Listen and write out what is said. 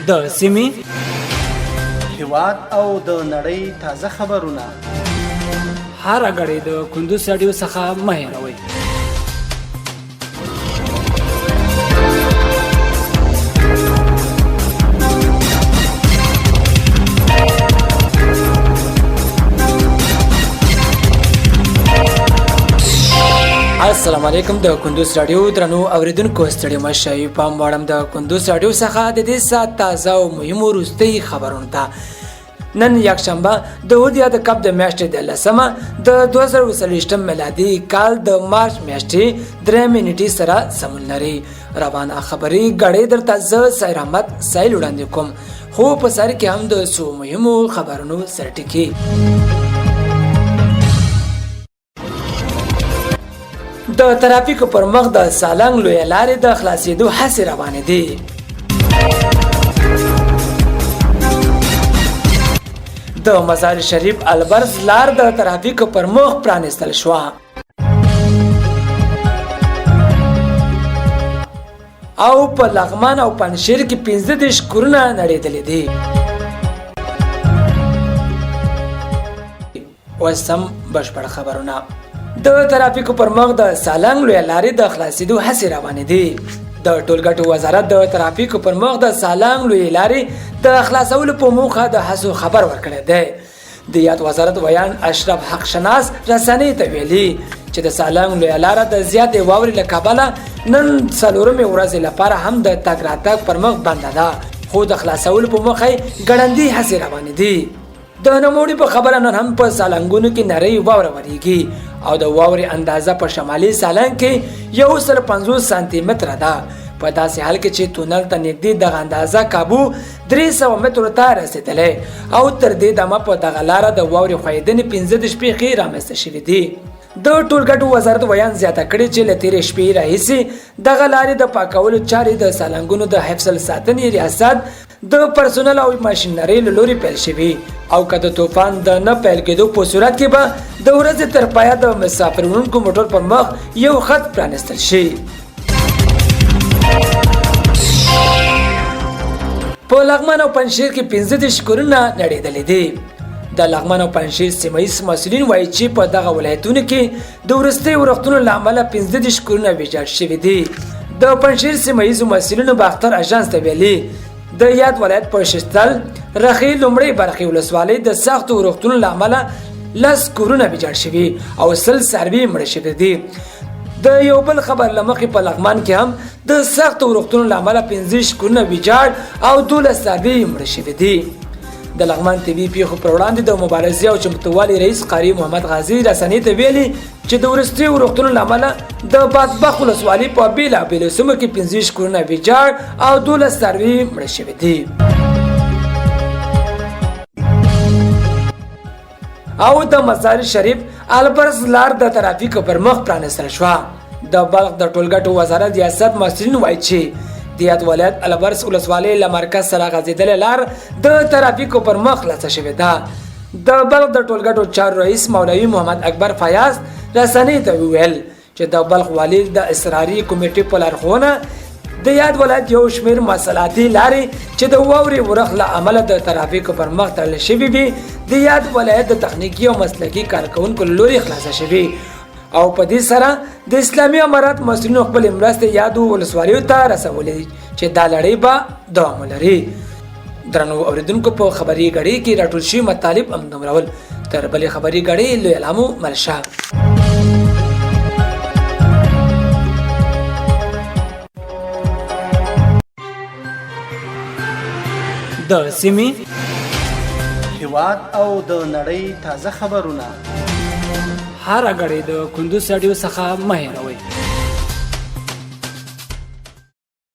د سیمې هیواد او د نړۍ تازه خبرونه هر غړي د کندوز رادیو څخه مه هېروئ. السلام علیکم. د کندوز رادیو درنو اوریدونکو ستړي مشئ. پام وړم د کندوز رادیو څخه د دې سات تازه او مهمو وروستۍ خبرونو ته. نن یکشنبه د اودیا د کپ د میاشتې د 10مه د 2023 میلادي کال د مارچ میاشتې 3 نیټې سره سمون لري. روانه خبري غړې درته زه سیر احمد سایل وړاندې کوم. خو په سر کې هم د څو مهمو خبرونو سرټکی. د ترافیکو پر مخ د سالنګ لوی لارې د خلاصېدو هڅې روانې دي. د مزار شریف البرز لار د ترافیکو پر مخ پرانستل شوه. او په لغمان او پنجشیر کې 15 کورونه نړېدلې دي. وسم بشپړ خبرونه. د ترافیکو پر مخ د سالنګ لوی لارې د خلاصېدو هڅې روانې دي. د ټولګټو وزارت د ترافیکو پر مخ د سالنګ لوی لارې د خلاصولو په موخه د هڅو خبر ورکړی دی. د یاد وزارت ویان اشرف حق شناس رسنۍ ته ویلي چې د سالنګ لوی لاره د زیاتې واورې له کبله نن څلورمې ورځې لپاره هم د تګ راتګ پر مخ بنده ده، خو د خلاصولو په موخه یې ګړندۍ هڅې روانې دي. د نوموړي په خبره نن هم په سالنګونو کې نری واوره وریږي او د واورې اندازه په شمالي سالنګ کې 150 سانتي متره ده. په داسې حال کې چې تونل ته نږدې دغه اندازه کابو 300 مترو ته رسېدلی او تر دې دمه په دغه لاره د واورې ښویېدنې 15 شپې رامنځته شوي دي. د ټولګټو وزارت ویان زیاته کړې چې له تېرې شپې راهیسې دغه لارې د پاکولو چارې د سالنګونو د حفظ الساتنې ریاست د پرسونل او ماشینرۍ له لورې پیل شوي او که د طوفان د نه پیل کېدو په صورت کې به د ورځې تر پایه د مسافر وړونکو موټر پر مخ یو خط پرانستل شي. په لغمان او پنجشیر کې 15 کورونه نړېدلې دي. د لغمان او پنجشیر سیمه ییز مسؤلین وایي چې په دغه ولایتونو کې د وروستیو ورښتونو له امله 15 کورونه ویجاړ شوي دي. د پنجشیر سیمه ییزو مسؤلینو باختر اژانس ته ویلي د یاد ولایت په شستل رخی لومړۍ برخې ولسوالۍ د سختو ورښتونو له امله 10 کورونه ویجاړ شوي او 10 څاروي مړه شوي دي. د یو بل خبر له مخې په لغمان کې هم د سختو ورښتونو له امله 15 کورونه ویجاړ او 12 څاروي مړه شوي دي. د لغمان طبي پیښو پر وړاندې د مبارزې او چمتووالي رئیس قاری محمد غازي رسنۍ ته ویلي چې د وروستیو ورښتونو له امله د بادبخ ولسوالۍ په بېلابېلو سیمو کې 15 کورونه ویجاړ او 12 څاروي مړه شوي دي. او د مزار شریف البرز لار د ترافیکو پر مخ پرانستل شوه. د بلخ د ټولګټو وزارت ریاست مسؤلین وایي چې د یاد ولایت البرز ولسوالۍ له مرکز سره غځېدلې لار د ترافیکو پر مخ خلاصه شوې ده. د بلخ د ټولګټو چارو رئیس مولوي محمد اکبر فیاض رسنۍ ته وویل چې د بلخ والي د اصراري کمیټې په لارښوونه د یاد ولایت یو شمېر مواصلاتي لارې چې د واورې ورښت له امله د ترافیکو پر مخ تړل شوي وي د یاد ولایت د تخنیکي او مسلکي کارکوونکو له لورې خلاصه شوي او په دې سره د اسلامي امارات مسؤلینو خپلې مرستې یادو ولسوالیو ته رسولې چې دا لړۍ به دوام ولري. درنو اوریدونکو په خبري غړي کې راټول شوي مطالب همدومره تر بلې خبري غړي لوی علامو ملشه. د سیمې هیواد او د نړۍ تازه خبرونه هر غړي د کندوز رادیو څخه مه هېروئ.